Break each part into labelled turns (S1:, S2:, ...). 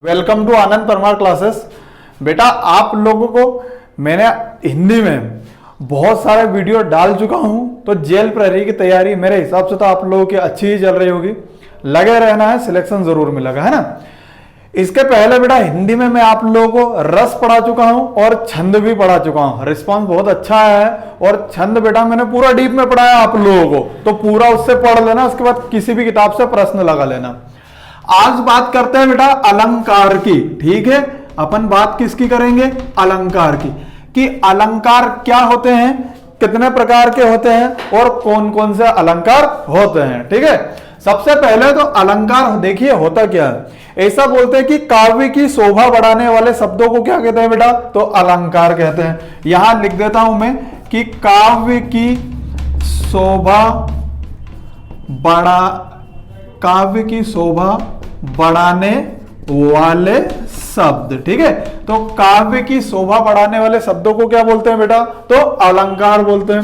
S1: Welcome to Anand Parmar classes. बेटा आप लोगों को मैंने हिंदी में बहुत सारे वीडियो डाल चुका हूं, तो जेल प्रहरी की तैयारी मेरे हिसाब से तो आप लोगों की अच्छी ही चल रही होगी। लगे रहना है, सिलेक्शन जरूर मिलेगा, है ना। इसके पहले बेटा हिंदी में मैं आप लोगों को रस पढ़ा चुका हूं और छंद भी पढ़ा चुका हूं। रिस्पांस बहुत अच्छा आया है। और छंद बेटा मैंने पूरा डीप में पढ़ाया आप लोगों को, तो पूरा उससे पढ़ लेना, उसके बाद किसी भी किताब से प्रश्न लगा लेना। आज बात करते हैं बेटा अलंकार की, ठीक है। अपन बात किसकी करेंगे? अलंकार की, कि अलंकार क्या होते हैं, कितने प्रकार के होते हैं और कौन कौन से अलंकार होते हैं, ठीक है। सबसे पहले तो अलंकार देखिए होता क्या है। ऐसा बोलते हैं कि काव्य की शोभा बढ़ाने वाले शब्दों को क्या कहते हैं बेटा? तो अलंकार कहते हैं। यहां लिख देता हूं मैं कि काव्य की शोभा बढ़ाने वाले शब्द, ठीक है। तो काव्य की शोभा बढ़ाने वाले शब्दों को क्या बोलते हैं बेटा? तो अलंकार बोलते हैं।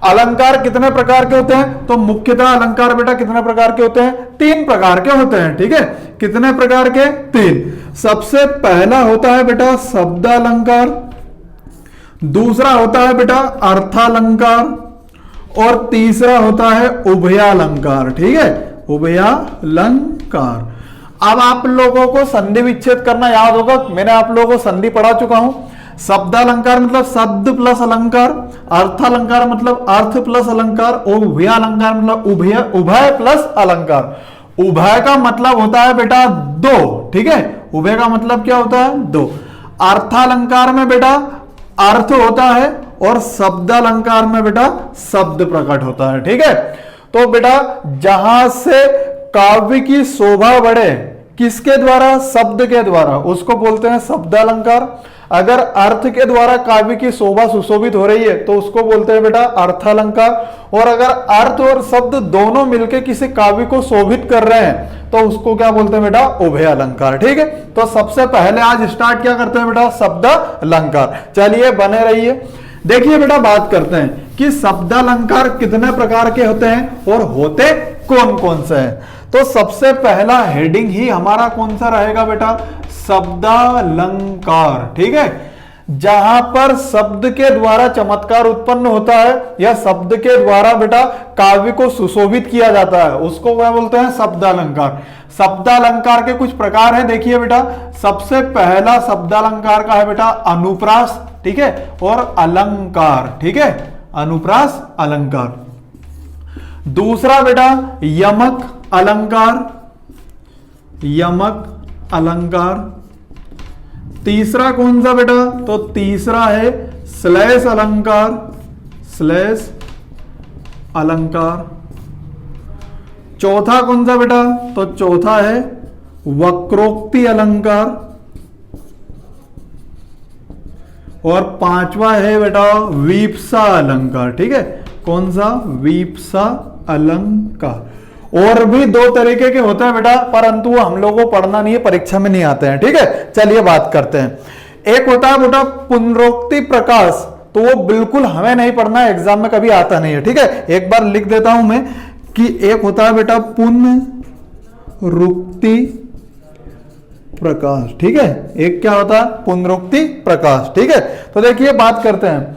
S1: अलंकार कितने प्रकार के होते हैं? तो मुख्यतः अलंकार बेटा कितने प्रकार के होते हैं? 3 प्रकार के होते हैं, ठीक है। कितने प्रकार के? 3। सबसे पहला होता है बेटा शब्दालंकार, दूसरा होता है बेटा अर्थालंकार और तीसरा होता है उभयालंकार, ठीक है, उभयालंकार। अब आप लोगों को संधि विच्छेद करना याद होगा, मैंने आप लोगों को संधि पढ़ा चुका हूं। शब्दालंकार मतलब शब्द प्लस अलंकार, अर्थालंकार मतलब अर्थ प्लस अलंकार और उभयालंकार मतलब उभय प्लस अलंकार। उभय का मतलब होता है बेटा 2, ठीक है। उभय का मतलब क्या होता है? 2। अर्थालंकार में बेटा अर्थ होता है और शब्दालंकार में बेटा शब्द प्रकट होता है, ठीक है। तो बेटा जहां से काव्य की शोभा बढ़े, किसके द्वारा? शब्द के द्वारा, उसको बोलते हैं शब्दालंकार। अगर अर्थ के द्वारा काव्य की शोभा सुशोभित हो रही है तो उसको बोलते हैं बेटा अर्थालंकार। और अगर अर्थ और शब्द दोनों मिलकर किसी काव्य को शोभित कर रहे हैं तो उसको क्या बोलते हैं बेटा? उभयालंकार, ठीक है। तो सबसे पहले आज स्टार्ट क्या करते हैं बेटा? शब्दालंकार। चलिए बने रहिए। देखिए बेटा बात करते हैं कि शब्दालंकार कितने प्रकार के होते हैं और होते कौन कौन से हैं। तो सबसे पहला हेडिंग ही हमारा कौन सा रहेगा बेटा? शब्दालंकार, ठीक है। जहां पर शब्द के द्वारा चमत्कार उत्पन्न होता है या शब्द के द्वारा बेटा काव्य को सुशोभित किया जाता है, उसको क्या बोलते हैं? शब्दालंकार। शब्दालंकार के कुछ प्रकार हैं, देखिए बेटा। सबसे पहला शब्दालंकार का है बेटा अनुप्रास, ठीक है, और अलंकार, ठीक है, अनुप्रास अलंकार। दूसरा बेटा यमक अलंकार, यमक अलंकार। तीसरा कौन सा बेटा? तो तीसरा है श्लेष अलंकार, श्लेष अलंकार। चौथा कौन सा बेटा? तो चौथा है वक्रोक्ति अलंकार। और पांचवा है बेटा वीप्सा अलंकार, ठीक है। कौन सा? वीप्सा अलंकार। और भी 2 तरीके के होते हैं बेटा, परंतु वो हम लोगों को पढ़ना नहीं है, परीक्षा में नहीं आते हैं, ठीक है। चलिए बात करते हैं। एक होता है बेटा पुनरोक्ति प्रकाश, तो वो बिल्कुल हमें नहीं पढ़ना है, एग्जाम में कभी आता नहीं है, ठीक है। एक बार लिख देता हूं मैं कि एक होता है बेटा पुनरुक्ति प्रकाश, ठीक है। एक क्या होता है? पुनरुक्ति प्रकाश, ठीक है। तो देखिए बात करते हैं,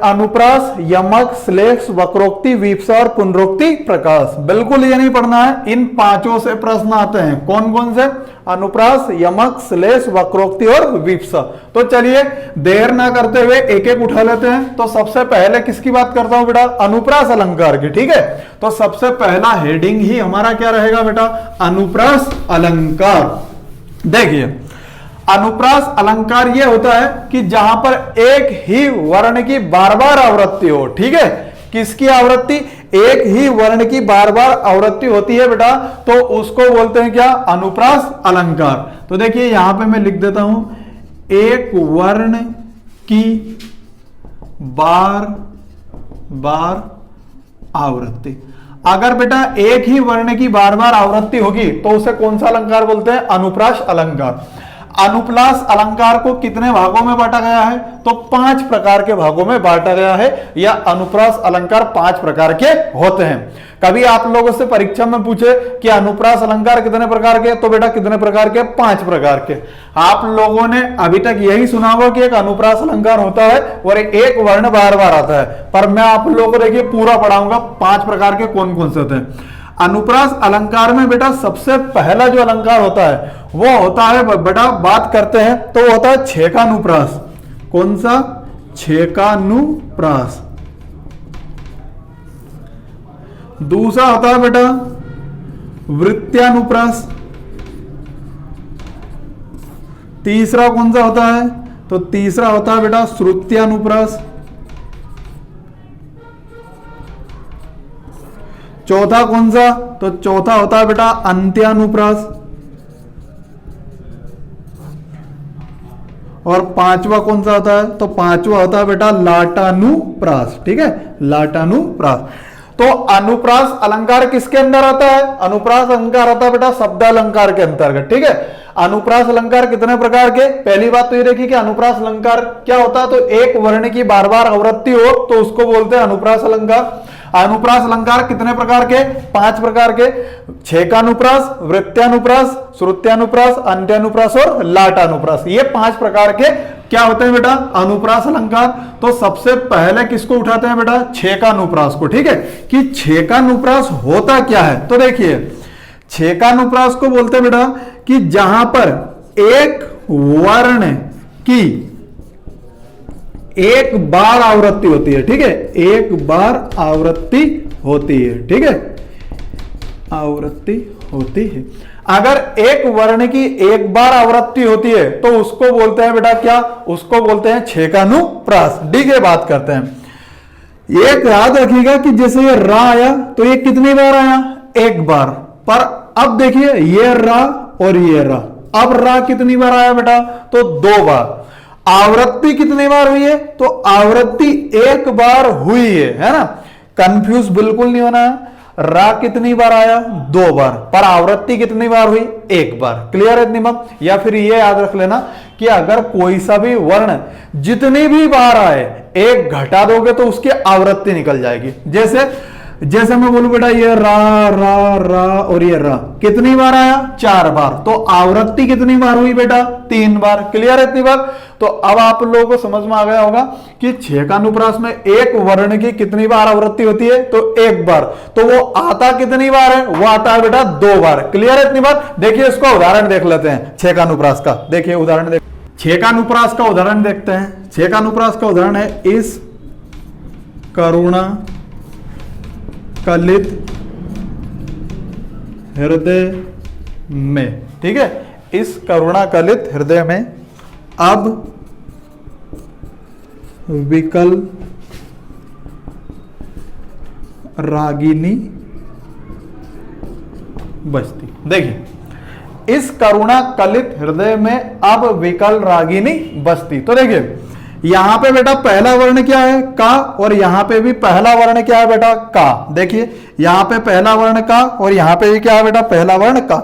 S1: अनुप्रास, यमक, श्लेष, वक्रोक्ति, वीप्सा और पुनरुक्ति प्रकाश। बिल्कुल ये नहीं पढ़ना है, इन 5 से प्रश्न आते हैं। कौन कौन से? अनुप्रास, यमक, श्लेष, वक्रोक्ति और वीप्सा। तो चलिए देर ना करते हुए एक एक उठा लेते हैं। तो सबसे पहले किसकी बात करता हूं बेटा? अनुप्रास अलंकार की, ठीक है। तो सबसे पहला हेडिंग ही हमारा क्या रहेगा बेटा? अनुप्रास अलंकार। देखिए अनुप्रास अलंकार यह होता है कि जहां पर एक ही वर्ण की बार बार आवृत्ति हो, ठीक है। किसकी आवृत्ति? एक ही वर्ण की बार बार आवृत्ति होती है बेटा, तो उसको बोलते हैं क्या? अनुप्रास अलंकार। तो देखिए यहां पे मैं लिख देता हूं एक वर्ण की बार बार आवृत्ति। अगर बेटा एक ही वर्ण की बार बार आवृत्ति होगी तो उसे कौन सा अलंकार बोलते हैं? अनुप्रास अलंकार। अनुप्रास अलंकार को कितने भागों में बांटा गया है? तो 5 प्रकार के भागों में बांटा गया है, या अनुप्रास अलंकार 5 प्रकार के होते हैं। कभी आप लोगों से परीक्षा में पूछे कि अनुप्रास अलंकार कितने प्रकार के, तो बेटा कितने प्रकार के, 5 प्रकार के। आप लोगों ने अभी तक यही सुना होगा कि एक अनुप्रास अलंकार होता है और एक वर्ण बार बार आता है, पर मैं आप लोगों को देखिए पूरा पढ़ाऊंगा 5 प्रकार के कौन कौन से होते हैं। अनुप्रास अलंकार में बेटा सबसे पहला जो अलंकार होता है वो होता है बेटा, बात करते हैं तो वो होता है छेकानुप्रास। कौन सा? छेकानुप्रास। दूसरा होता है बेटा वृत्यानुप्रास। तीसरा कौन सा होता है? तो तीसरा होता है बेटा श्रुत्यानुप्रास। चौथा कौन सा? तो चौथा होता है बेटा अंत्यानुप्रास। और पांचवा कौन सा होता है? तो पांचवा होता है बेटा लाटानुप्रास। ठीक है, लाटानुप्रास। तो अनुप्रास अलंकार किसके अंदर आता है? अनुप्रास अलंकार आता है बेटा शब्द अलंकार के अंतर्गत। ठीक है, अनुप्रास अलंकार कितने प्रकार के? पहली बात तो ये देखिए कि अनुप्रास अलंकार क्या होता है, तो एक वर्ण की बार बार आवृत्ति हो तो उसको बोलते हैं अनुप्रास अलंकार। अनुप्रास अलंकार कितने प्रकार के? 5 प्रकार के, छेकानुप्रास, वृत्यानुप्रास, श्रुत्यानुप्रास, अंत्यानुप्रास और लाटानुप्रास। ये 5 प्रकार के क्या होते हैं बेटा? अनुप्रास अलंकार। तो सबसे पहले किसको उठाते हैं बेटा? छेकानुप्रास को। ठीक है, कि छेकानुप्रास होता क्या है, तो देखिए छेकानुप्रास को बोलते हैं बेटा कि जहां पर एक वर्ण की एक बार आवृत्ति होती है। ठीक है, एक बार आवृत्ति होती है। ठीक है, आवृत्ति होती है। अगर एक वर्ण की एक बार आवृत्ति होती है तो उसको बोलते हैं बेटा क्या? उसको बोलते हैं छेकानुप्रास। ठीक है, बात करते हैं। एक याद रखिएगा कि जैसे ये रा आया तो ये कितनी बार आया? एक बार। पर अब देखिए ये रा और ये रा, अब रा कितनी बार आया बेटा? तो 2 बार। आवृत्ति कितनी बार हुई है? तो आवृत्ति एक बार हुई है ना। कंफ्यूज बिल्कुल नहीं होना है। रा कितनी बार आया? 2 बार। पर आवृत्ति कितनी बार हुई? 1 बार। क्लियर है निमक? या फिर ये याद रख लेना कि अगर कोई सा भी वर्ण जितनी भी बार आए, एक घटा दोगे तो उसकी आवृत्ति निकल जाएगी। जैसे मैं बोलूं बेटा ये रा रा रा और ये रा कितनी बार आया? 4 बार। तो आवृत्ति कितनी बार हुई बेटा? 3 बार। क्लियर है इतनी बार? तो अब आप लोगों को समझ में आ गया होगा कि छेकानुप्रास में एक वर्ण की कितनी बार आवृत्ति होती है? तो 1 बार। तो वो आता कितनी बार है? वो आता है बेटा 2 बार। क्लियर है इतनी बार? देखिए इसका उदाहरण देख लेते हैं छेकानुप्रास का। देखिए उदाहरण देख, छेकानुप्रास का उदाहरण देखते हैं। छेकानुप्रास का उदाहरण है इस करुणा कलित हृदय में। ठीक है, इस करुणा कलित हृदय में अब विकल रागिनी बसती। देखिए इस करुणा कलित हृदय में अब विकल रागिनी बसती। तो देखिए यहां पे बेटा पहला वर्ण क्या है? का। और यहां पे भी पहला वर्ण क्या है बेटा? का। देखिए यहां पे पहला वर्ण का और यहां पे भी क्या है बेटा? पहला वर्ण का।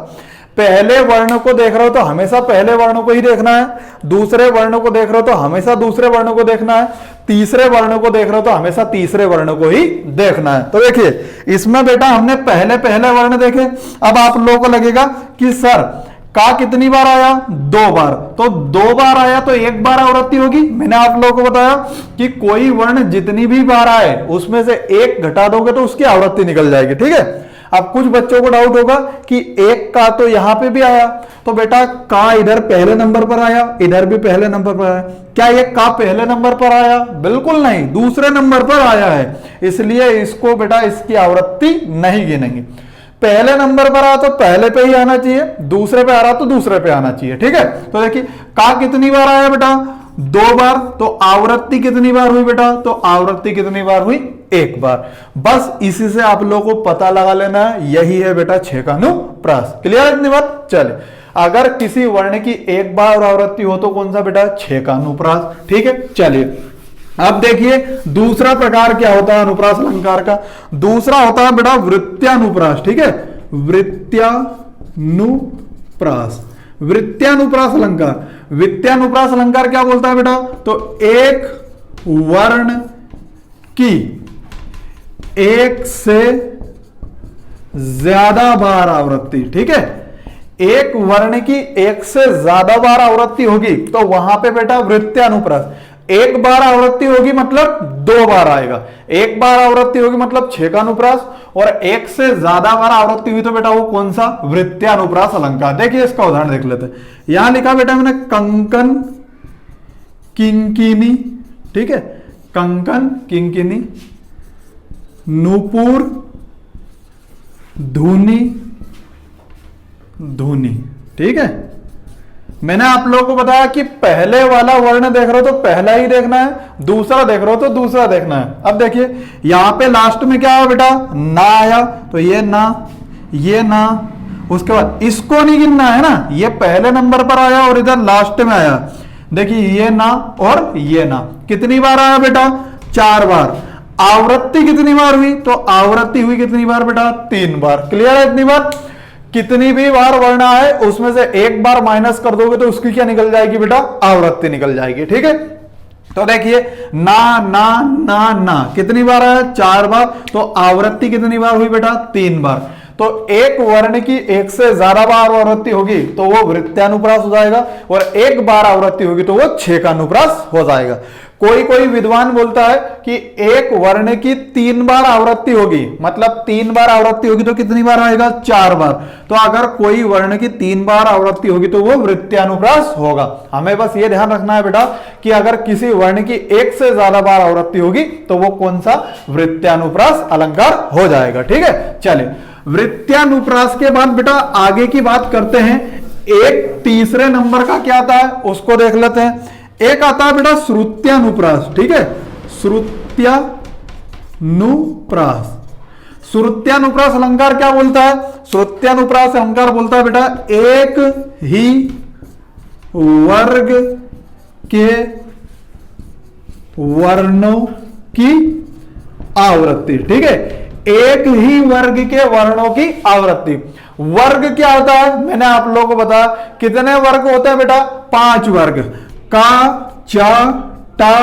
S1: पहले वर्ण को देख रहे हो तो हमेशा पहले वर्ण को ही देखना है। दूसरे वर्ण को देख रहे हो तो हमेशा दूसरे वर्ण को देखना है। तीसरे वर्ण को देख रहे हो तो हमेशा तीसरे वर्ण को ही देखना है। तो देखिए इसमें बेटा हमने पहले पहले वर्ण देखे। अब आप लोगों को लगेगा कि सर का कितनी बार आया? 2 बार। तो 2 बार आया तो 1 बार आवृत्ति होगी। मैंने आप लोगों को बताया कि कोई वर्ण जितनी भी बार आए उसमें से 1 घटा दोगे तो उसकी आवृत्ति निकल जाएगी। ठीक है, अब कुछ बच्चों को डाउट होगा कि 1 का तो यहां पे भी आया, तो बेटा का इधर पहले नंबर पर आया, इधर भी पहले नंबर पर आया। क्या ये का पहले नंबर पर आया? बिल्कुल नहीं, दूसरे नंबर पर आया है। इसलिए इसको बेटा इसकी आवृत्ति नहीं गिनेंगे। पहले नंबर पर आ तो पहले पे ही आना चाहिए, दूसरे पे आ रहा तो दूसरे पे आना चाहिए। ठीक है, तो देखिए का कितनी बार आया बेटा? 2 बार। तो आवृत्ति कितनी बार हुई बेटा? तो आवृत्ति कितनी बार हुई? 1 बार। बस इसी से आप लोगों को पता लगा लेना है, यही है बेटा छेकानुप्रास। क्लियर है इतनी बात? चले, अगर किसी वर्ण की 1 बार आवृत्ति हो तो कौन सा बेटा? छेकानुप्रास। ठीक है, चलिए अब देखिए दूसरा प्रकार क्या होता है अनुप्रास अलंकार का। दूसरा होता है बेटा वृत्यानुप्रास। ठीक है, वृत्यानुप्रास। वृत्यानुप्रास अलंकार। वृत्यानुप्रास अलंकार क्या बोलता है बेटा? तो एक वर्ण की एक से ज्यादा बार आवृत्ति, ठीक है। एक वर्ण की एक से ज्यादा बार आवृत्ति होगी तो वहां पे बेटा वृत्यानुप्रास। एक बार आवृत्ति होगी मतलब 2 बार आएगा, एक बार आवृत्ति होगी मतलब 6 का अनुप्रास, और एक से ज्यादा बार आवृत्ति हुई तो बेटा वो कौन सा, वृत्यानुप्रास अलंकार। देखिए इसका उदाहरण देख लेते हैं। यहां लिखा बेटा मैंने कंकन किंकिनी, ठीक है, कंकन किंकिनी, नूपुर धूनी धूनी, ठीक है। मैंने आप लोगों को बताया कि पहले वाला वर्ण देख रहे हो तो पहला ही देखना है, दूसरा देख रहे हो तो दूसरा देखना है। अब देखिए यहां पे लास्ट में क्या आया बेटा, ना आया, तो ये ना, ये ना, उसके बाद इसको नहीं गिनना है ना, ये पहले नंबर पर आया और इधर लास्ट में आया। देखिए ये ना और ये ना कितनी बार आया बेटा, 4 बार। आवृत्ति कितनी बार हुई, तो आवृत्ति हुई कितनी बार बेटा, 3 बार। क्लियर है इतनी बार। कितनी भी बार वर्ण आए उसमें से एक बार माइनस कर दोगे तो उसकी क्या निकल जाएगी बेटा, आवृत्ति निकल जाएगी, ठीक है। तो देखिए ना ना ना ना कितनी बार आया, 4 बार, तो आवृत्ति कितनी बार हुई बेटा, 3 बार। तो एक वर्ण की एक से ज्यादा बार आवृत्ति होगी तो वो वृत्यानुप्रास हो जाएगा, और एक बार आवृत्ति होगी तो वो 6 का अनुप्रास हो जाएगा। कोई कोई विद्वान बोलता है कि एक वर्ण की 3 बार आवृत्ति होगी, मतलब 3 बार आवृत्ति होगी तो कितनी बार आएगा, 4 बार। तो अगर कोई वर्ण की 3 बार आवृत्ति होगी तो वो वृत्यानुप्रास होगा। हमें बस ये ध्यान रखना है बेटा कि अगर किसी वर्ण की एक से ज्यादा बार आवृत्ति होगी तो वो कौन सा, वृत्यानुप्रास अलंकार हो जाएगा, ठीक है। चलिए वृत्यानुप्रास के बाद बेटा आगे की बात करते हैं। एक तीसरे नंबर का क्या आता है उसको देख लेते हैं। एक आता है बेटा श्रुत्यानुप्रास, ठीक है, श्रुत्यानुप्रास। श्रुत्यानुप्रास अलंकार क्या बोलता है, श्रुत्यानुप्रास अलंकार बोलता है बेटा एक ही वर्ग के वर्णों की आवृत्ति, ठीक है, एक ही वर्ग के वर्णों की आवृत्ति। वर्ग क्या होता है, मैंने आप लोगों को बताया कितने वर्ग होते हैं बेटा, 5 वर्ग, का, चा, टा,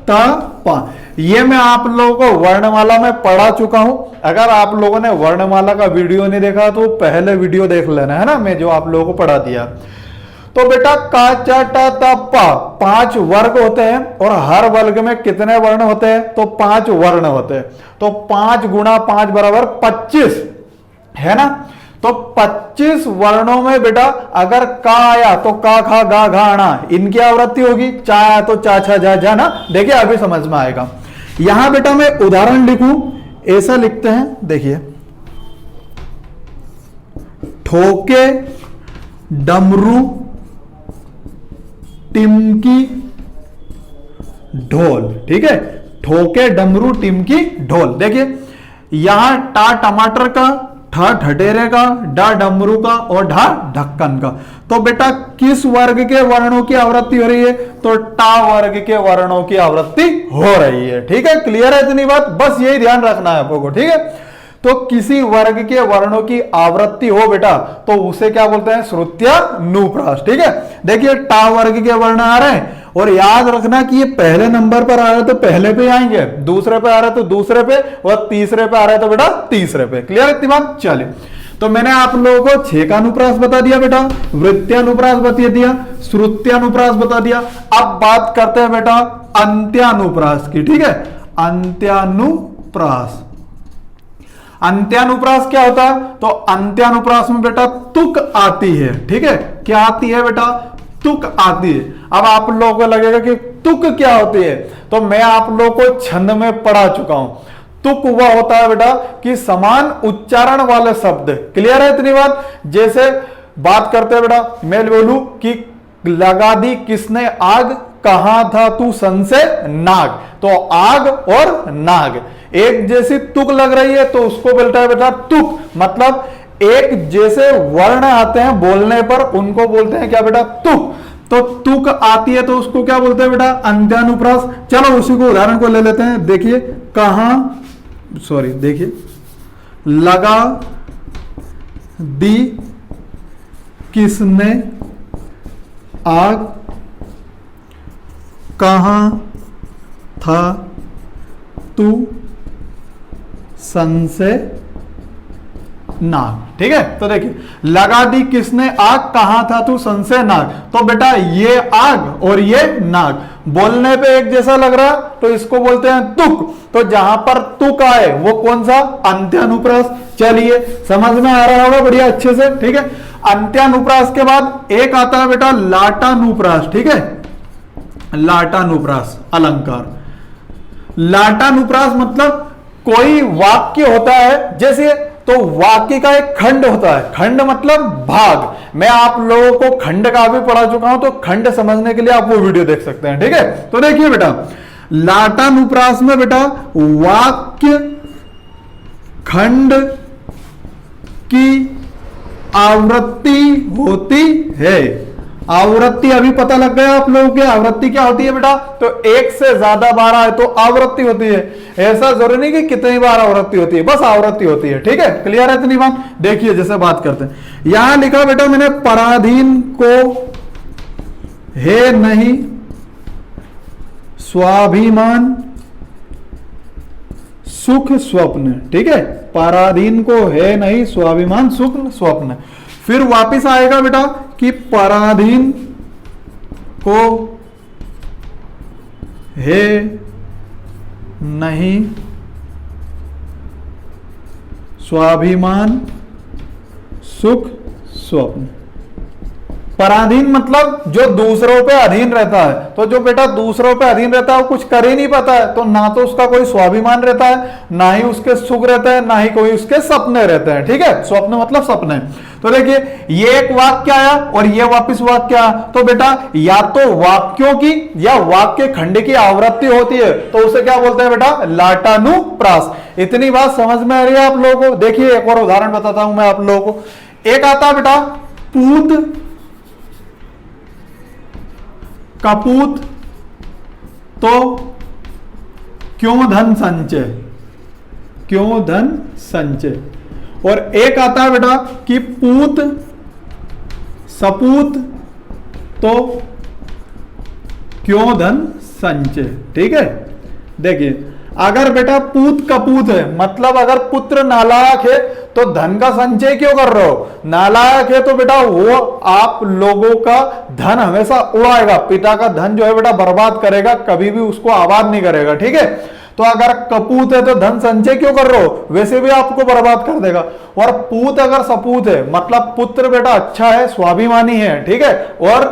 S1: ता, पा। ये मैं आप लोगों को वर्णमाला में पढ़ा चुका हूं। अगर आप लोगों ने वर्णमाला का वीडियो नहीं देखा तो पहले वीडियो देख लेना है ना, मैं जो आप लोगों को पढ़ा दिया। तो बेटा का, चा, टा, ता, पा 5 वर्ग होते हैं, और हर वर्ग में कितने वर्ण होते हैं, तो 5 वर्ण होते हैं। तो 5 गुणा 5 बराबर 25 है ना। तो 25 वर्णों में बेटा अगर का आया तो का, खा, गा, घा, अणा इनकी आवृत्ति होगी, चा आया तो चा, छा, जा, जा ना। देखिए अभी समझ में आएगा। यहां बेटा मैं उदाहरण लिखूं, ऐसा लिखते हैं, देखिए ठोके डमरू टिमकी ढोल, ठीक है, ठोके डमरू टिमकी ढोल। देखिए यहां टा टमाटर का, ठा ठटेरे का, डा डमरू का और ढा ढक्कन का। तो बेटा किस वर्ग के वर्णों की आवृत्ति हो रही है, तो टा वर्ग के वर्णों की आवृत्ति हो रही है, ठीक है। क्लियर है इतनी बात, बस यही ध्यान रखना है आपको, ठीक है। तो किसी वर्ग के वर्णों की आवृत्ति हो बेटा तो उसे क्या बोलते हैं, श्रुत्यानुप्रास, ठीक है। देखिए टा वर्ग के वर्ण आ रहे हैं, और याद रखना कि ये पहले नंबर पर आ रहे तो पहले पे आएंगे, दूसरे पे आ रहे तो दूसरे पे, और तीसरे पे आ रहे तो बेटा तीसरे पे। क्लियर है इतनी बात। चलिए तो मैंने आप लोगों को 6 का अनुप्रास बता दिया बेटा, वृत्यानुप्रास बता दिया, श्रुत्यानुप्रास बता दिया। अब बात करते हैं बेटा अंत्यानुप्रास की, ठीक है। अंत्यानुप्रास, अंत्यानुप्रास क्या होता है, तो अंत्यानुप्रास में बेटा तुक आती है, ठीक है। क्या आती है बेटा, तुक आती है। अब आप लोगों को लगेगा कि तुक क्या होती है, तो मैं आप लोगों को छंद में पढ़ा चुका हूं। तुक वह होता है बेटा कि समान उच्चारण वाले शब्द। क्लियर है इतनी बात। जैसे बात करते हैं बेटा, मैं बोलूं कि लगा दी किसने आग, कहां था तू सन से नाग, तो आग और नाग एक जैसी तुक लग रही है तो उसको बोलता है बेटा तुक। मतलब एक जैसे वर्ण आते हैं बोलने पर उनको बोलते हैं क्या बेटा, तुक। तो तुक आती है तो उसको क्या बोलते हैं बेटा, अंत्यानुप्रास। चलो उसी को उदाहरण को ले लेते हैं। देखिए देखिए लगा दी किसने आग, कहां था तू सन से नाग। ठीक है, तो देखिए लगा दी किसने आग, कहां था तू संशय नाग। तो बेटा ये आग और ये नाग बोलने पे एक जैसा लग रहा तो इसको बोलते हैं तुक। तो जहां पर तुक आए वो कौन सा, अंत्यानुप्रास। चलिए समझ में आ रहा होगा बढ़िया अच्छे से। ठीक है, अंत्यानुप्रास के बाद एक आता है बेटा लाटानुप्रास। ठीक है, लाटानुप्रास अलंकार। लाटानुप्रास मतलब कोई वाक्य होता है, जैसे तो वाक्य का एक खंड होता है, खंड मतलब भाग। मैं आप लोगों को खंड का भी पढ़ा चुका हूं, तो खंड समझने के लिए आप वो वीडियो देख सकते हैं। ठीक है, तो देखिए बेटा लाटानुप्रास में बेटा वाक्य खंड की आवृत्ति होती है। आवृत्ति अभी पता लग गया आप लोगों के, आवृत्ति क्या होती है बेटा, तो एक से ज्यादा बार आए तो आवृत्ति होती है। ऐसा जरूरी नहीं कि कितनी बार आवृत्ति होती है, बस आवृत्ति होती है। ठीक है, क्लियर है इतनी बात। देखिए जैसे बात करते हैं, यहां लिखा बेटा मैंने पराधीन को है नहीं स्वाभिमान सुख स्वप्न। ठीक है, पराधीन को है नहीं स्वाभिमान सुख स्वप्न। फिर वापिस आएगा बेटा कि पराधीन को है नहीं स्वाभिमान सुख स्वप्न। पराधीन मतलब जो दूसरों पे अधीन रहता है। तो जो बेटा दूसरों पे अधीन रहता है वो कुछ कर ही नहीं पाता है, तो ना तो उसका कोई स्वाभिमान रहता है, ना ही उसके सुख रहता है, ना ही कोई उसके सपने रहते हैं। ठीक है, स्वप्न मतलब सपने। तो देखिए ये एक वाक्य आया और ये वापिस वाक्य आया, तो बेटा या तो वाक्यों की या वाक्य खंड की आवृत्ति होती है, तो उसे क्या बोलते हैं बेटा, लाटानुप्रास। इतनी बात समझ में आ रही है आप लोगों को। देखिए एक और उदाहरण बताता हूं मैं आप लोगों को। एक आता है बेटा पूत कपूत तो क्यों धन संचय, क्यों धन संचय। और एक आता है बेटा कि पूत सपूत तो क्यों धन संचय। ठीक है, देखिए अगर बेटा पूत कपूत है मतलब अगर पुत्र नालायक है तो धन का संचय क्यों कर रहे हो। नालायक है तो बेटा वो आप लोगों का धन हमेशा उड़ाएगा, पिता का धन जो है बेटा बर्बाद करेगा, कभी भी उसको आबाद नहीं करेगा। ठीक है, तो अगर कपूत है तो धन संचय क्यों कर रहे हो, वैसे भी आपको बर्बाद कर देगा। और पूत अगर सपूत है मतलब पुत्र बेटा अच्छा है, स्वाभिमानी है। ठीक है, और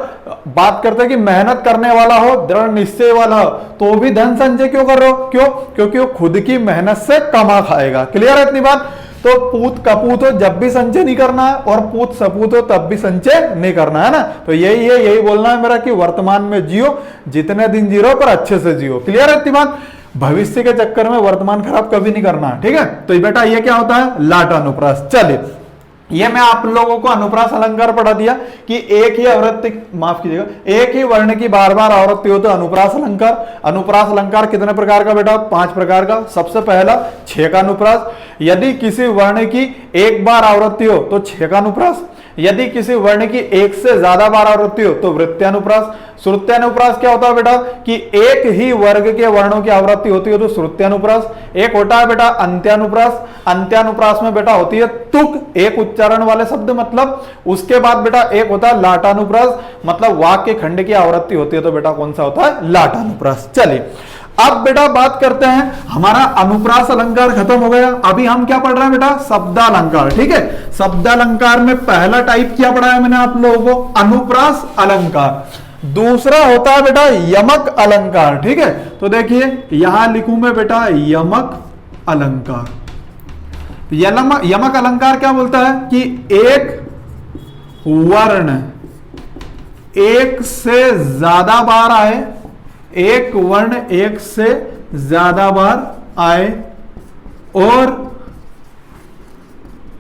S1: बात करते हैं कि मेहनत करने वाला हो, दृढ़ निश्चय वाला हो, तो भी धन संचय क्यों कर रहे हो, क्यों, क्योंकि वो खुद की मेहनत से कमा खाएगा। क्लियर है इतनी बात। तो पूत कपूत हो जब भी संचय नहीं करना है, और पूत सपूत हो तब भी संचय नहीं करना है ना। तो यही है, यही बोलना है मेरा कि वर्तमान में जियो, जितने दिन जी रहो पर अच्छे से जियो। क्लियर है इतनी बात। भविष्य के चक्कर में वर्तमान खराब कभी नहीं करना है। ठीक है, तो बेटा ये क्या होता है, लाटानुप्रास। चलिए ये मैं आप लोगों को अनुप्रास अलंकार पढ़ा दिया कि एक ही आवृत्ति, माफ कीजिएगा, एक ही वर्ण की बार बार आवृत्ति हो तो अनुप्रास अलंकार। अनुप्रास अलंकार कितने प्रकार का बेटा, 5 प्रकार का। सबसे पहला 6 का अनुप्रास। यदि किसी वर्ण की एक बार आवृत्ति हो तो 6 का अनुप्रास। यदि किसी वर्ण की एक से ज्यादा बार आवृत्ति हो तो वृत्त्यानुप्रास। श्रुत्यानुप्रास क्या होता है बेटा कि एक ही वर्ग के वर्णों की आवृत्ति होती है तो श्रुत्यानुप्रास। एक होता है बेटा अंत्यानुप्रास। अंत्यानुप्रास में बेटा होती है तुक, एक उच्चारण वाले शब्द मतलब। उसके बाद बेटा एक होता है लाटानुप्रास, मतलब वाक्य खंड की आवृत्ति होती है तो बेटा कौन सा होता है, लाटानुप्रास। चलिए अब बेटा बात करते हैं, हमारा अनुप्रास अलंकार खत्म हो गया। अभी हम क्या पढ़ रहे हैं बेटा, शब्दालंकार। ठीक है, शब्दालंकार में पहला टाइप क्या पढ़ा है मैंने आप लोगों को, अनुप्रास अलंकार। दूसरा होता है बेटा यमक अलंकार। ठीक है, तो देखिए यहां लिखूं मैं बेटा यमक अलंकार। यमक अलंकार क्या बोलता है कि एक वर्ण एक से ज्यादा बार आए, एक वर्ण एक से ज्यादा बार आए और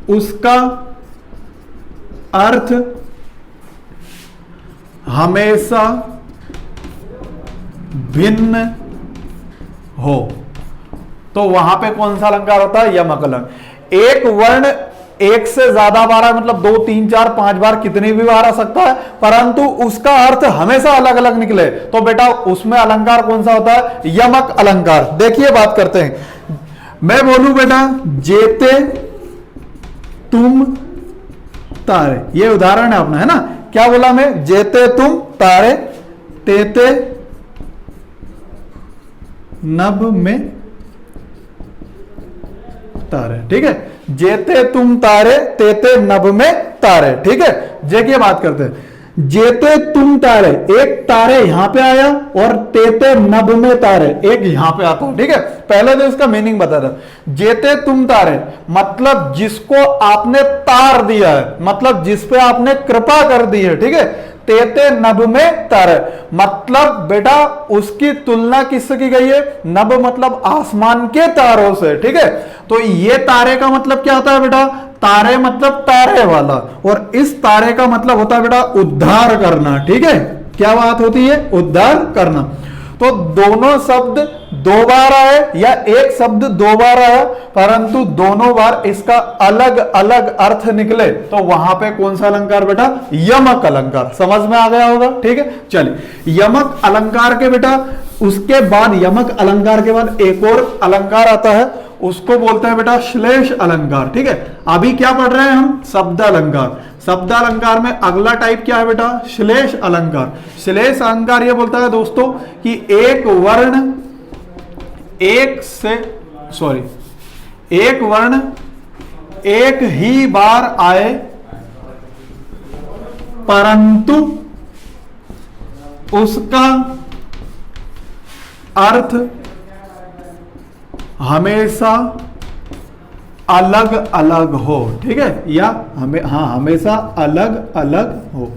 S1: उसका अर्थ हमेशा भिन्न हो, तो वहां पे कौन सा अलंकार होता है, यमक अलंकार। एक वर्ण एक से ज्यादा बार है मतलब 2, 3, 4, 5 बार कितनी भी बार आ सकता है, परंतु उसका अर्थ हमेशा अलग अलग निकले तो बेटा उसमें अलंकार कौन सा होता है, यमक अलंकार। देखिए बात करते हैं, मैं बोलूं बेटा जेते तुम तारे, ये उदाहरण है अपना, है ना। क्या बोला मैं, जेते तुम तारे तेते नभ में तारे, ठीक है। जेते तुम तारे तेते नभ में तारे, ठीक है। देखिए बात करते हैं, जेते तुम तारे, एक तारे यहां पे आया और तेते नभ में तारे एक यहां पे आता, ठीक है। पहले तो इसका मीनिंग बता था। जेते तुम तारे मतलब जिसको आपने तार दिया है, मतलब जिस पे आपने कृपा कर दी है, ठीक है। तेते नभ में तारे मतलब बेटा उसकी तुलना किससे की गई है, नभ मतलब आसमान के तारों से, ठीक है। तो ये तारे का मतलब क्या होता है बेटा, तारे मतलब तारे वाला, और इस तारे का मतलब होता है बेटा उद्धार करना, ठीक है। क्या बात होती है, उद्धार करना। तो दोनों शब्द दो बार आए या एक शब्द दो बार आया, परंतु दोनों बार इसका अलग अलग अर्थ निकले, तो वहां पे कौन सा अलंकार बेटा, यमक अलंकार। समझ में आ गया होगा, ठीक है। चलिए यमक अलंकार के बेटा उसके बाद, यमक अलंकार के बाद एक और अलंकार आता है, उसको बोलते हैं बेटा श्लेष अलंकार, ठीक है। अभी क्या पढ़ रहे हैं हम, शब्द अलंकार। शब्द अलंकार में अगला टाइप क्या है बेटा, श्लेष अलंकार। श्लेष अलंकार ये बोलता है दोस्तों कि एक वर्ण एक वर्ण एक ही बार आए, परंतु उसका अर्थ हमेशा अलग अलग हो, ठीक है। या हमेशा अलग अलग हो।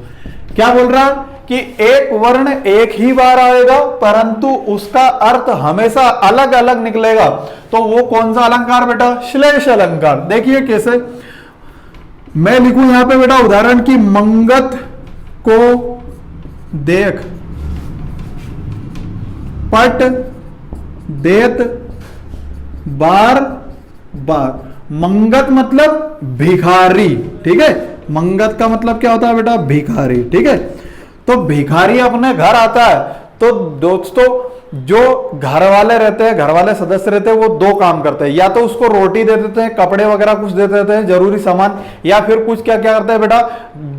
S1: क्या बोल रहा कि एक वर्ण एक ही बार आएगा परंतु उसका अर्थ हमेशा अलग अलग निकलेगा, तो वो कौन सा अलंकार बेटा, श्लेष अलंकार। देखिए कैसे मैं लिखूं यहां पे बेटा उदाहरण की, मंगत को देख पट देत बार बार। मंगत मतलब भिखारी, ठीक है। मंगत का मतलब क्या होता है बेटा, भिखारी, ठीक है। तो भिखारी अपने घर आता है, तो दोस्तों जो घर वाले रहते हैं, घर वाले सदस्य रहते हैं, वो दो काम करते हैं, या तो उसको रोटी दे देते हैं, कपड़े वगैरह कुछ दे देते हैं, जरूरी सामान, या फिर कुछ क्या क्या करते हैं बेटा,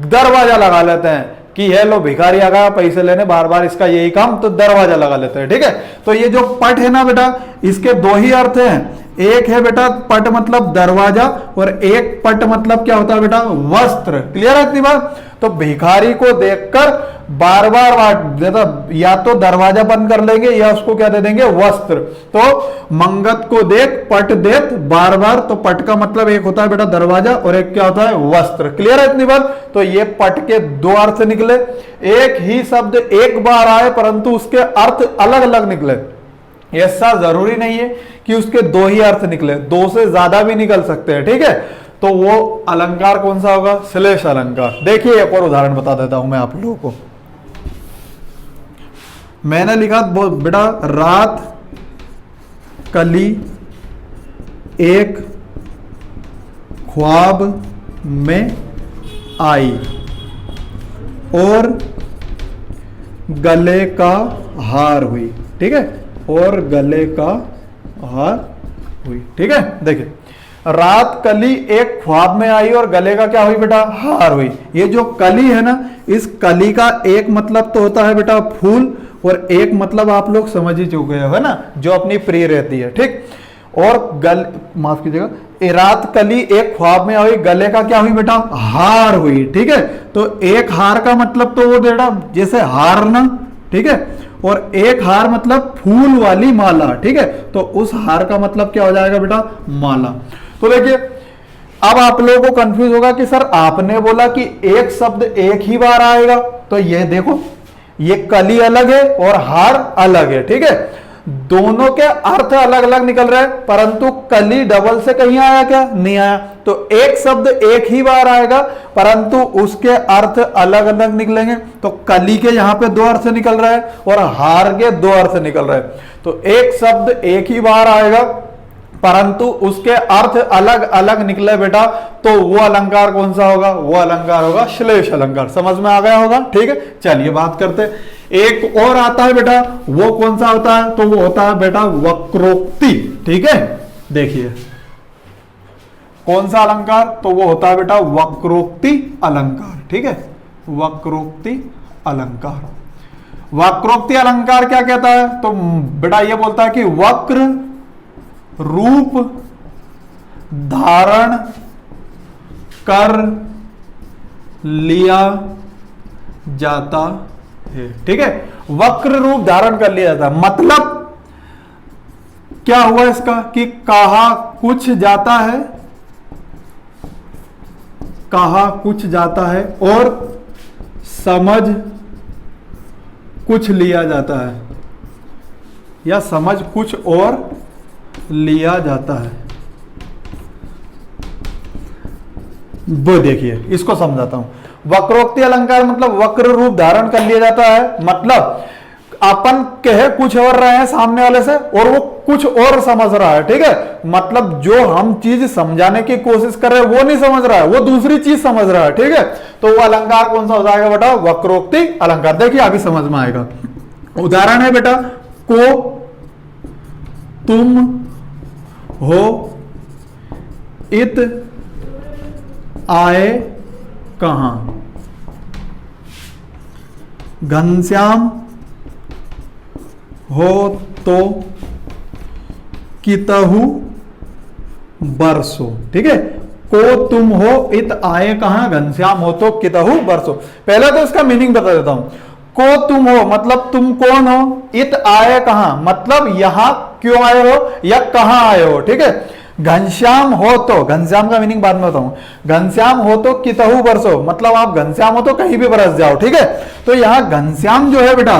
S1: दरवाजा लगा लेते हैं कि है लो भिखारी आ गया पैसे लेने, बार बार इसका यही काम, तो दरवाजा लगा लेते हैं, ठीक है। तो ये जो पट है ना बेटा, इसके दो ही अर्थ हैं। एक है बेटा पट मतलब दरवाजा, और एक पट मतलब क्या होता है बेटा, वस्त्र। क्लियर है इतनी बात। तो भिखारी को देखकर बार बार या तो दरवाजा बंद कर लेंगे या उसको क्या दे देंगे, वस्त्र। तो मंगत को देख पट देत बार बार, तो पट का मतलब एक होता है बेटा दरवाजा और एक क्या होता है, वस्त्र। क्लियर है इतनी बात। तो ये पट के दो अर्थ निकले, एक ही शब्द एक बार आए परंतु उसके अर्थ अलग अलग निकले। ऐसा जरूरी नहीं है कि उसके दो ही अर्थ निकले, दो से ज्यादा भी निकल सकते हैं, ठीक है। तो वो अलंकार कौन सा होगा, श्लेष अलंकार। देखिए एक और उदाहरण बता देता हूं मैं आप लोगों को। मैंने लिखा बेटा रात कली एक ख्वाब में आई और गले का हार हुई, ठीक है, और गले का हार हुई, ठीक है। देखिए रात कली एक ख्वाब में आई और गले का क्या हुई बेटा, हार हुई। ये जो कली है ना, इस कली का एक मतलब तो होता है बेटा फूल, और एक मतलब आप लोग समझ ही चुके हो, है ना, जो अपनी प्रिय रहती है, ठीक। और माफ कीजिएगा, रात कली एक ख्वाब में आई, गले का क्या हुई बेटा, हार हुई, ठीक है। तो एक हार का मतलब तो वो बेटा जैसे हारना, ठीक है, और एक हार मतलब फूल वाली माला, ठीक है। तो उस हार का मतलब क्या हो जाएगा बेटा, माला। तो देखिए अब आप लोगों को कंफ्यूज होगा कि सर आपने बोला कि एक शब्द एक ही बार आएगा, तो ये देखो ये कली अलग है और हार अलग है, ठीक है। दोनों के अर्थ अलग अलग निकल रहे हैं, परंतु कली डबल से कहीं आया क्या, नहीं आया। तो एक शब्द एक ही बार आएगा परंतु उसके अर्थ अलग अलग निकलेंगे। तो कली के यहां पे दो अर्थ निकल रहे हैं और हार के दो अर्थ निकल रहे हैं। तो एक शब्द एक ही बार आएगा परंतु उसके अर्थ अलग अलग निकले बेटा, तो वो अलंकार कौन सा होगा, वो अलंकार होगा श्लेष अलंकार। समझ में आ गया होगा, ठीक है। चलिए बात करते हैं, एक और आता है बेटा, वो कौन सा होता है, तो वो होता है बेटा वक्रोक्ति, ठीक है। देखिए कौन सा अलंकार? तो वो होता है बेटा वक्रोक्ति अलंकार। ठीक है, वक्रोक्ति अलंकार। वक्रोक्ति अलंकार क्या कहता है? तो बेटा ये बोलता है कि वक्र रूप धारण कर लिया जाता है। ठीक है, वक्र रूप धारण कर लिया जाता है, मतलब क्या हुआ इसका कि कहा कुछ जाता है, कहा कुछ जाता है और समझ कुछ लिया जाता है, या समझ कुछ और लिया जाता है। वो देखिए, इसको समझाता हूं। वक्रोक्ति अलंकार मतलब वक्र रूप धारण कर लिया जाता है, मतलब अपन कह कुछ और रहे हैं सामने वाले से और वो कुछ और समझ रहा है। ठीक है, मतलब जो हम चीज समझाने की कोशिश कर रहे हैं वो नहीं समझ रहा है, वो दूसरी चीज समझ रहा है। ठीक है, तो वो अलंकार कौन सा हो जाएगा बेटा? वक्रोक्ति अलंकार। देखिए अभी समझ में आएगा। उदाहरण है बेटा, को तुम हो इत आए कहां, घनश्याम हो तो कितहु बरसो। ठीक है, को तुम हो इत आए कहां, घनश्याम हो तो कितहु बरसो। पहले तो इसका मीनिंग बता देता हूं। को तुम हो मतलब तुम कौन हो, इत आए कहां मतलब यहां क्यों आए हो या कहां आए हो। ठीक है, घनश्याम हो तो, घनश्याम का मीनिंग बाद में बताऊं, घनश्याम हो तो कितहु बरसो मतलब आप घनश्याम हो तो कहीं भी बरस जाओ। ठीक है, तो यहां घनश्याम जो है बेटा,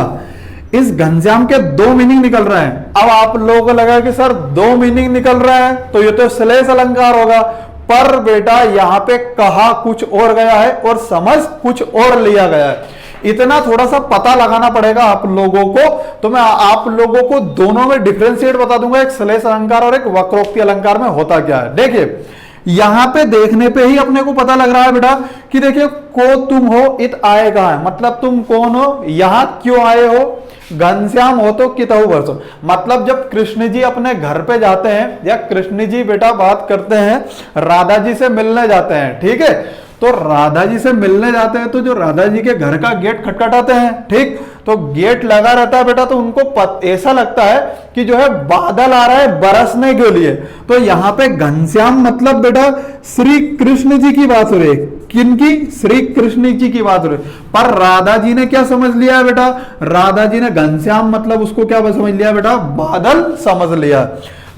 S1: इस घनश्याम के दो मीनिंग निकल रहे हैं। अब आप लोगों को लगा कि सर दो मीनिंग निकल रहे हैं तो ये तो श्लेष अलंकार होगा, पर बेटा यहां पे कहा कुछ और गया है और समझ कुछ और लिया गया है। इतना थोड़ा सा पता लगाना पड़ेगा आप लोगों को, तो मैं आप लोगों को दोनों में डिफरेंशिएट बता दूंगा, एक श्लेष अलंकार और एक वक्रोक्ति अलंकार में होता क्या है। देखिए यहां पे देखने पे ही अपने को पता लग रहा है बेटा कि देखिए, को तुम हो इत आए कहां है मतलब तुम कौन हो, यहां क्यों आए हो, घनश्याम हो तो कितहु बरसो मतलब जब कृष्ण जी अपने घर पे जाते हैं या कृष्ण जी बेटा बात करते हैं, राधा जी से मिलने जाते हैं। ठीक है, तो राधा जी से मिलने जाते हैं तो जो राधा जी के घर का गेट खटखटाते हैं, ठीक, तो गेट लगा रहता है बेटा, तो उनको ऐसा लगता है कि जो है बादल आ रहा है बरसने के लिए। तो यहां पे घनश्याम मतलब बेटा श्री कृष्ण जी की बात हो रही है। किनकी? श्री कृष्ण जी की बात हो रही है। पर राधा जी ने क्या समझ लिया बेटा? राधा जी ने घनश्याम मतलब उसको क्या समझ लिया बेटा? बादल समझ लिया।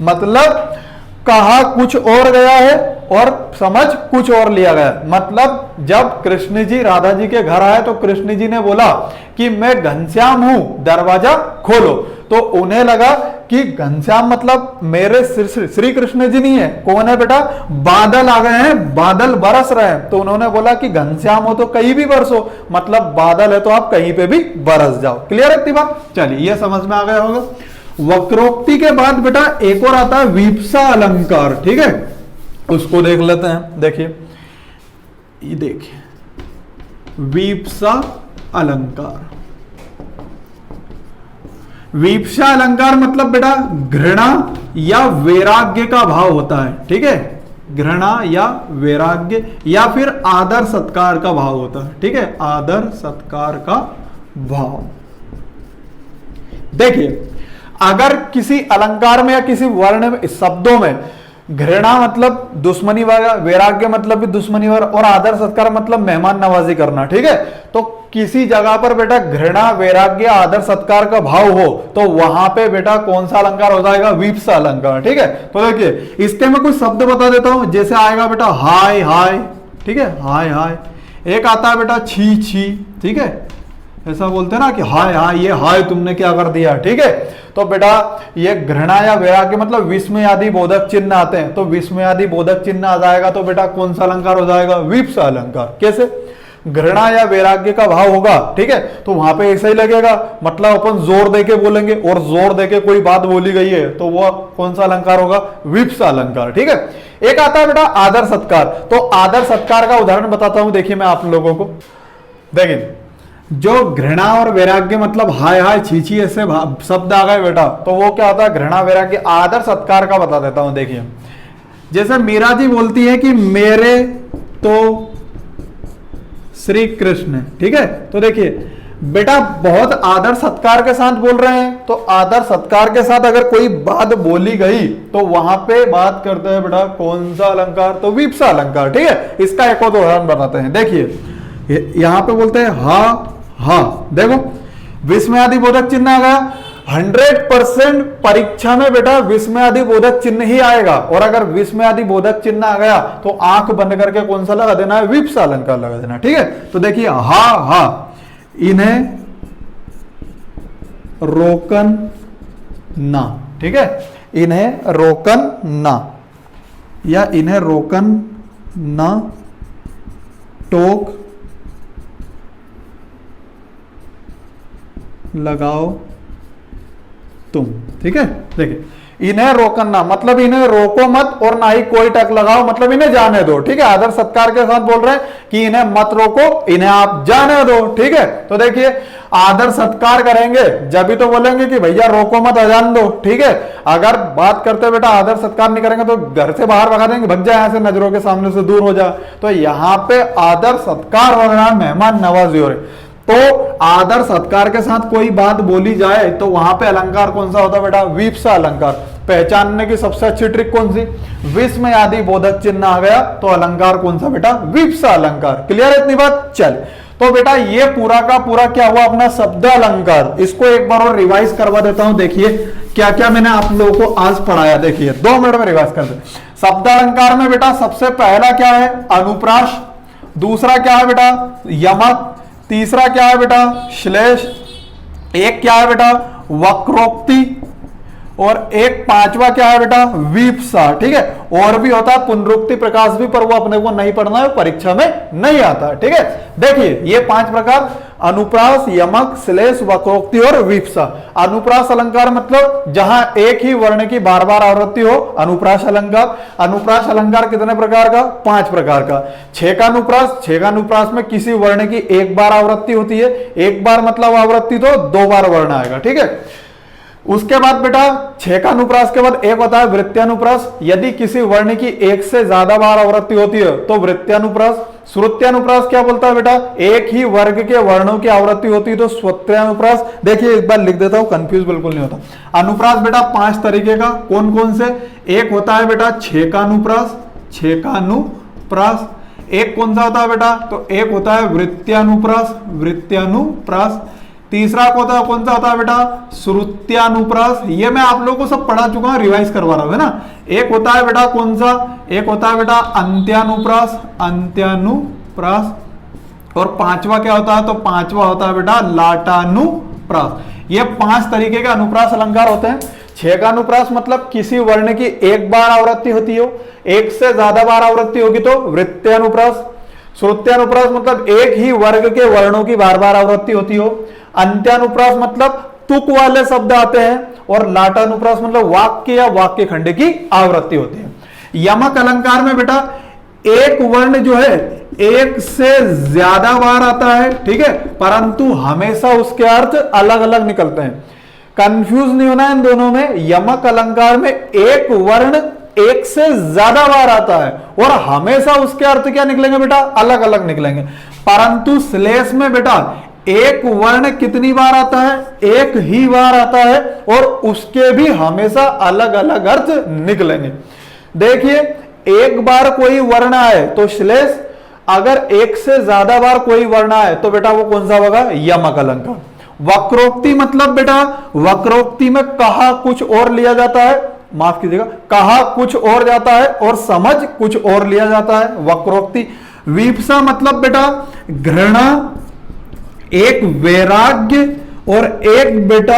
S1: मतलब कहा कुछ और गया है और समझ कुछ और लिया गया। मतलब जब कृष्ण जी राधा जी के घर आए तो कृष्ण जी ने बोला कि मैं घनश्याम हूं, दरवाजा खोलो, तो उन्हें लगा कि घनश्याम मतलब मेरे श्री कृष्ण जी नहीं है, कौन है बेटा? बादल आ गए हैं, बादल बरस रहे हैं। तो उन्होंने बोला कि घनश्याम हो तो कहीं भी बरसो मतलब बादल है तो आप कहीं पे भी बरस जाओ। क्लियर है बात? चलिए ये समझ में आ गया होगा। वक्रोक्ति के बाद बेटा एक और आता है वीप्सा अलंकार। ठीक है, उसको देख लेते हैं। देखिए ये देखिए वीप्सा अलंकार। वीप्सा अलंकार मतलब बेटा घृणा या वैराग्य का भाव होता है। ठीक है, घृणा या वैराग्य या फिर आदर सत्कार का भाव होता है। ठीक है, आदर सत्कार का भाव। देखिए अगर किसी अलंकार में या किसी वर्ण में शब्दों में घृणा मतलब दुश्मनी वाला, वैराग्य मतलब भी दुश्मनी वाला और आदर सत्कार मतलब मेहमान नवाजी करना। ठीक है, तो किसी जगह पर बेटा घृणा वैराग्य आदर सत्कार का भाव हो तो वहां पे बेटा कौन सा अलंकार हो जाएगा? वीप्सा अलंकार। ठीक है, तो देखिए इसके मैं कुछ शब्द बता देता हूं। जैसे आएगा बेटा हाय हाय, ठीक है, हाय हाय। एक आता है बेटा छी छी। ठीक है, ऐसा बोलते हैं ना कि हाय हाय, ये हाय तुमने क्या कर दिया। ठीक है, तो बेटा ये घृणा या वैराग्य मतलब विस्मयादि बोधक चिन्ह आते हैं, तो विस्मयादि बोधक चिन्ह आ जाएगा तो बेटा कौन सा अलंकार हो जाएगा? वीप्सा अलंकार। कैसे? घृणा या वैराग्य का भाव होगा। ठीक है, तो वहां पे ऐसा ही लगेगा, मतलब अपन जोर देके बोलेंगे और जोर देके कोई बात बोली गई है तो वो कौन सा अलंकार होगा? वीप्सा अलंकार। ठीक है, एक आता है बेटा आदर सत्कार। तो आदर सत्कार का उदाहरण बताता हूं, देखिए मैं आप लोगों को। देखिए जो घृणा और वैराग्य मतलब हाय हाय छी छी ऐसे शब्द आ गए बेटा, तो वो क्या होता है? घृणा वैराग्य। आदर सत्कार का बता देता हूं। देखिए जैसे मीरा जी बोलती है कि मेरे तो श्री कृष्ण, ठीक है। तो देखिए बेटा बहुत आदर सत्कार के साथ बोल रहे हैं, तो आदर सत्कार के साथ अगर कोई बात बोली गई तो वहां पे बात करते हैं बेटा कौन सा अलंकार, तो विप्सा अलंकार, ठीक है। इसका एक और उदाहरण बनाते हैं। देखिए यहां पे बोलते हैं हा हा, देखो विस्मयादि बोधक चिन्ह आ गया। 100% परीक्षा में बेटा विस्मयादि बोधक चिन्ह ही आएगा, और अगर विस्मयादि बोधक चिन्ह आ गया तो आंख बंद करके कौन सा लगा देना है, विप्सा अलंकार लगा देना, ठीक है। तो देखिए हा हा, इन्हें रोकन ना, ठीक है, इन्हें रोकन ना, या इन्हें रोकन ना टोक लगाओ तुम, ठीक है। देखिए इन्हें रोकना मतलब इन्हें रोको मत और ना ही कोई टक लगाओ, मतलब इन्हें जाने दो, ठीक है। आदर सत्कार के साथ बोल रहे हैं कि इन्हें मत रोको, इन्हें आप जाने दो, ठीक है। तो देखिए आदर सत्कार करेंगे जब भी तो बोलेंगे कि भैया रोको मत, जान दो, ठीक है। अगर बात करते बेटा आदर सत्कार नहीं करेंगे तो घर से बाहर भगा देंगे, भग जाए यहां से, नजरों के सामने से दूर हो जाए। तो यहाँ पे आदर सत्कार हो रहा है, मेहमान नवाजी हो रही। तो आदर सत्कार के साथ कोई बात बोली जाए तो वहां पे अलंकार कौन सा होता है बेटा, विप्सा अलंकार। पहचानने की सबसे अच्छी ट्रिक कौन सी, विस्मयादि बोधक चिन्ह आ गया तो अलंकार कौन सा बेटा, विप्सा अलंकार। क्लियर है इतनी बात। चल तो बेटा ये पूरा का पूरा क्या हुआ अपना शब्द अलंकार। इसको एक बार और रिवाइज करवा देता हूं, देखिए क्या क्या मैंने आप लोगों को आज पढ़ाया। देखिए 2 मिनट में रिवाइज कर दे। शब्द अलंकार में बेटा सबसे पहला क्या है, अनुप्रास। दूसरा क्या है बेटा, यमक। तीसरा क्या है बेटा, श्लेष। एक क्या है बेटा, वक्रोक्ति। और एक पांचवा क्या है बेटा, विप्सा, ठीक है। और भी होता है पुनरुक्ति, प्रकाश भी, पर वो अपने को नहीं पढ़ना है, परीक्षा में नहीं आता, ठीक है। देखिए ये 5 प्रकार, अनुप्रास, यमक, श्लेष, वक्रोक्ति और विप्सा। अनुप्रास अलंकार मतलब जहां एक ही वर्ण की बार बार आवृत्ति हो, अनुप्रास अलंकार। अनुप्रास अलंकार कितने प्रकार का, 5 प्रकार का। 6 का अनुप्रास, 6 का अनुप्रास में किसी वर्ण की एक बार आवृत्ति होती है। एक बार मतलब आवृत्ति तो 2 बार वर्ण आएगा, ठीक है। उसके बाद बेटा 6 का अनुप्रास के बाद एक होता है वृत्त्यानुप्रास। यदि किसी वर्ण की एक से ज्यादा बार आवृत्ति होती है तो वृत्त्यानुप्रास। श्रुत्यानुप्रास क्या बोलता है बेटा, एक ही वर्ग के वर्णों की आवृत्ति होती है तो श्रुत्यानुप्रास। देखिए एक बार लिख देता हूं, कंफ्यूज बिल्कुल नहीं होता। अनुप्रास बेटा 5 तरीके का, कौन कौन से, एक होता है बेटा 6 का अनुप्रास, 6 का अनुप्रास। एक कौन सा होता है बेटा, तो एक होता है वृत्त्यानुप्रास, वृत्त्यानुप्रास। तीसरा कौन सा होता है बेटा, श्रुत्यानुप्रास। ये मैं आप लोगों को सब पढ़ा चुका हूं, रिवाइज करवा रहा हूं, है ना। एक होता है बेटा कौन सा, एक होता है बेटा अंत्यानुप्रास, अंत्यानुप्रास। और पांचवा क्या होता है, तो पांचवा होता है बेटा लाटानुप्रास। ये 5 तरीके के अनुप्रास अलंकार होते हैं। 6 का अनुप्रास मतलब किसी वर्ण की एक बार आवृत्ति होती हो, एक से ज्यादा बार आवृत्ति होगी तो वृत्त्यानुप्रास। श्रुत्यानुप्रास मतलब एक ही वर्ग के वर्णों की बार बार आवृत्ति होती हो। अंत्यानुप्रास मतलब तुक वाले शब्द आते हैं। और लाटानुप्रास मतलब वाक्य या वाक्य खंड की आवृत्ति होती है। यमक अलंकार में बेटा एक वर्ण जो है एक से ज्यादा बार आता है, ठीक है, परंतु हमेशा उसके अर्थ अलग अलग निकलते हैं। कंफ्यूज नहीं होना इन दोनों में। यमक अलंकार में एक वर्ण एक से ज्यादा बार आता है और हमेशा उसके अर्थ क्या निकलेंगे बेटा, अलग अलग निकलेंगे। परंतु श्लेष में बेटा एक वर्ण कितनी बार आता है, एक ही बार आता है और उसके भी हमेशा अलग अलग अर्थ निकलेंगे। देखिए एक बार कोई वर्ण आए तो श्लेष, अगर एक से ज्यादा बार कोई वर्ण आए तो बेटा वो कौन सा होगा, यमक अलंकार। वक्रोक्ति मतलब बेटा वक्रोक्ति में कहा कुछ और लिया जाता है, माफ कीजिएगा, कहा कुछ और जाता है और समझ कुछ और लिया जाता है, वक्रोक्ति। विप्सा मतलब बेटा घृणा, एक वैराग्य और एक बेटा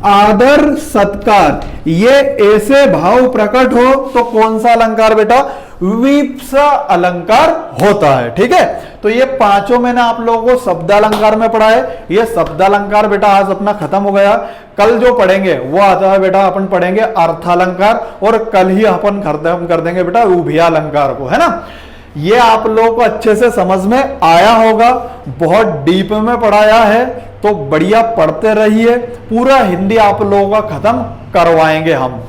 S1: आदर सत्कार, ये ऐसे भाव प्रकट हो तो कौन सा अलंकार बेटा, विप्सा अलंकार होता है, ठीक है। तो ये पांचों मैंने आप लोगों को शब्द अलंकार में पढ़ा है। ये शब्द अलंकार बेटा आज अपना खत्म हो गया। कल जो पढ़ेंगे वो आता है बेटा, अपन पढ़ेंगे अर्थालंकार और कल ही अपन खत्म कर देंगे बेटा उभयालंकार को, है ना। ये आप लोगों को अच्छे से समझ में आया होगा, बहुत डीप में पढ़ाया है, तो बढ़िया पढ़ते रहिए। पूरा हिंदी आप लोगों का खत्म करवाएंगे हम।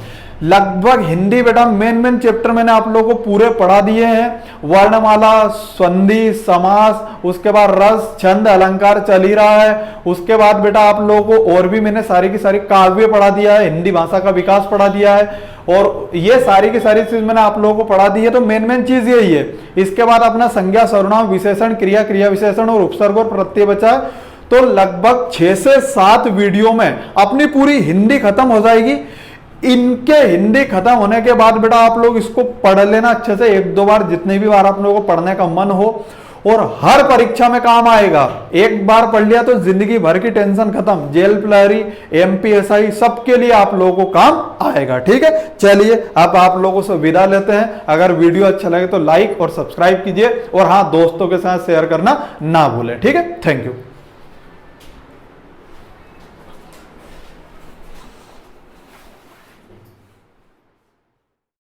S1: लगभग हिंदी बेटा मेन चैप्टर मैंने आप लोगों को पूरे पढ़ा दिए हैं। वर्णमाला, संधि, समास, उसके बाद रस, छंद, अलंकार चल ही रहा है। उसके बाद बेटा आप लोगों को और भी मैंने सारी की सारी काव्य पढ़ा दिया है, हिंदी भाषा का विकास पढ़ा दिया है, और ये सारी की सारी चीज मैंने आप लोगों को पढ़ा दी है। तो मेन चीज यही है। इसके बाद अपना संज्ञा, सर्वनाम, विशेषण, क्रिया, क्रिया विशेषण और उपसर्ग और प्रत्यय बचा है। तो लगभग 6 से 7 वीडियो में अपनी पूरी हिंदी खत्म हो जाएगी। इनके हिंदी खत्म होने के बाद बेटा आप लोग इसको पढ़ लेना अच्छे से, 1-2 बार, जितने भी बार आप लोगों को पढ़ने का मन हो, और हर परीक्षा में काम आएगा। एक बार पढ़ लिया तो जिंदगी भर की टेंशन खत्म। जेल प्रहरी, एमपीएसआई, सबके लिए आप लोगों को काम आएगा। ठीक है, चलिए अब आप लोगों से विदा लेते हैं। अगर वीडियो अच्छा लगे तो लाइक और सब्सक्राइब कीजिए, और हाँ, दोस्तों के साथ शेयर करना ना भूलें। ठीक है, थैंक यू।